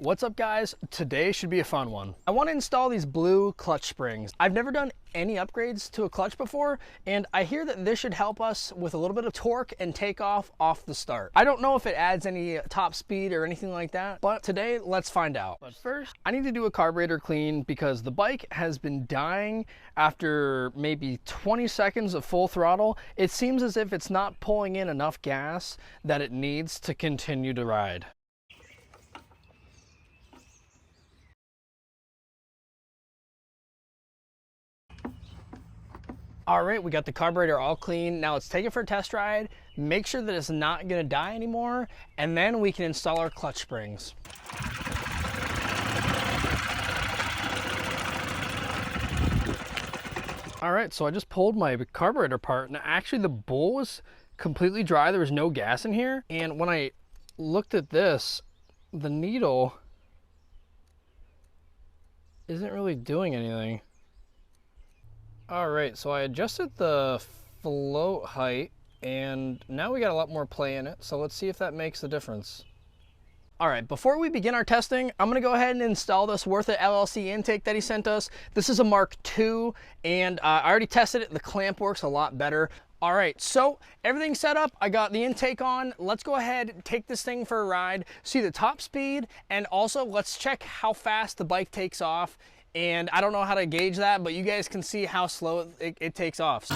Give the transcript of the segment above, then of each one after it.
What's up guys? Today should be a fun one. I want to install these blue clutch springs. I've never done any upgrades to a clutch before, and I hear that this should help us with a little bit of torque and takeoff off the start. I don't know if it adds any top speed or anything like that, but today let's find out. But first, I need to do a carburetor clean because the bike has been dying after maybe 20 seconds of full throttle. It seems as if it's not pulling in enough gas that it needs to continue to ride. All right, we got the carburetor all clean. Now let's take it for a test ride, make sure that it's not gonna die anymore, and then we can install our clutch springs. All right, so I just pulled my carburetor apart, and actually the bowl was completely dry. There was no gas in here. And when I looked at this, the needle isn't really doing anything. All right, so I adjusted the float height and now we got a lot more play in it. So let's see if that makes a difference. All right, before we begin our testing, I'm gonna go ahead and install this Worth It LLC intake that he sent us. This is a Mark II, and I already tested it. The clamp works a lot better. All right, so everything's set up. I got the intake on. Let's go ahead and take this thing for a ride, see the top speed, and also let's check how fast the bike takes off. And I don't know how to gauge that, but you guys can see how slow it takes off.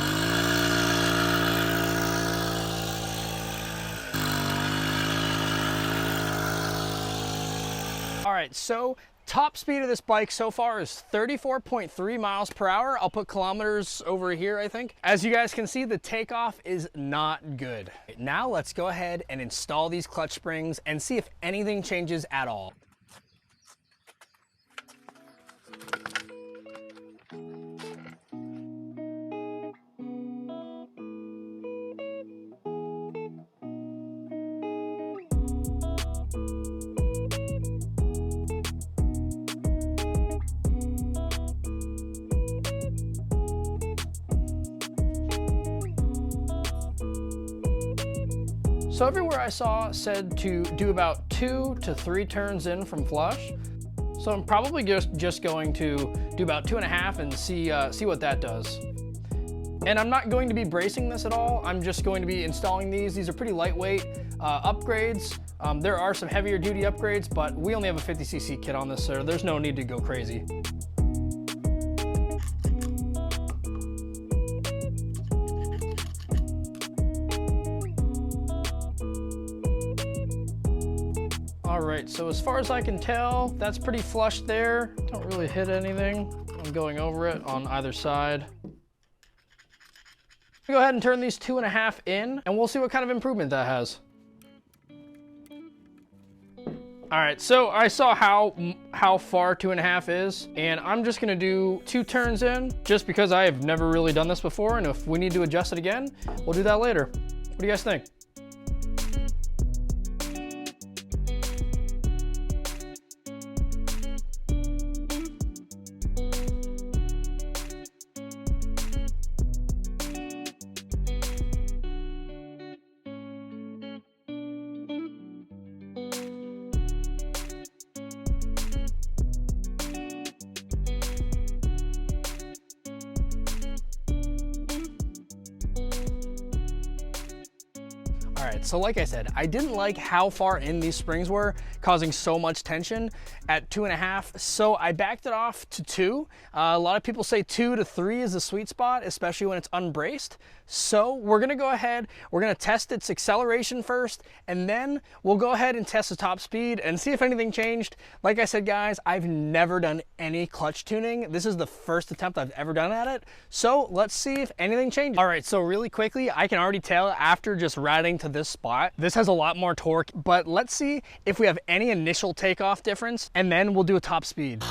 All right, so top speed of this bike so far is 34.3 miles per hour. I'll put kilometers over here, I think. As you guys can see, the takeoff is not good. Now let's go ahead and install these clutch springs and see if anything changes at all. So everywhere I saw said to do about 2 to 3 turns in from flush. So I'm probably just going to do about 2.5 and see what that does. And I'm not going to be bracing this at all. I'm just going to be installing these. These are pretty lightweight upgrades. There are some heavier duty upgrades, but we only have a 50cc kit on this, so there's no need to go crazy. All right, so as far as I can tell, that's pretty flush there. Don't really hit anything. I'm going over it on either side. Go ahead and turn these 2.5 in, and we'll see what kind of improvement that has. All right, so I saw how far 2.5 is, and I'm just gonna do 2 turns in, just because I have never really done this before, and if we need to adjust it again, we'll do that later. What do you guys think? All right, so like I said, I didn't like how far in these springs were, causing so much tension at 2.5, so I backed it off to 2. A lot of people say 2 to 3 is the sweet spot, especially when it's unbraced. So we're gonna go ahead, we're gonna test its acceleration first, and then we'll go ahead and test the top speed and see if anything changed. Like I said, guys, I've never done any clutch tuning. This is the first attempt I've ever done at it. So let's see if anything changes. All right, so really quickly, I can already tell after just riding to this spot, this has a lot more torque, but let's see if we have any initial takeoff difference, and then we'll do a top speed.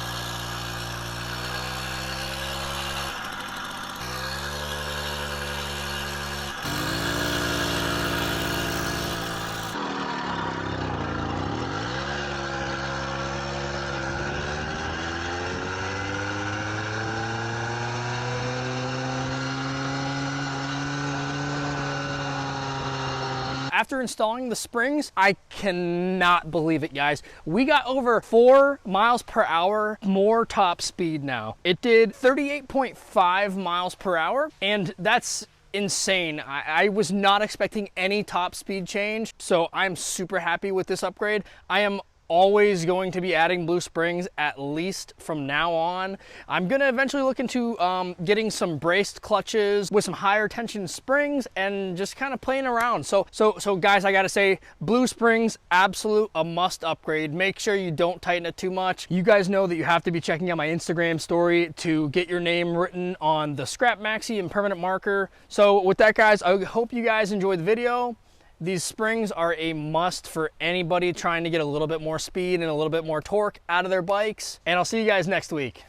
after installing the springs, I cannot believe it, guys. We got over 4 miles per hour more top speed now. It did 38.5 miles per hour, and that's insane. I was not expecting any top speed change, so I'm super happy with this upgrade. I am always going to be adding blue springs, at least from now on. I'm gonna eventually look into getting some braced clutches with some higher tension springs and just kind of playing around. So guys, I gotta say, blue springs, absolute a must upgrade. Make sure you don't tighten it too much. You guys know that you have to be checking out my Instagram story to get your name written on the scrap maxi and permanent marker. So with that, guys, I hope you guys enjoyed the video. These springs are a must for anybody trying to get a little bit more speed and a little bit more torque out of their bikes. And I'll see you guys next week.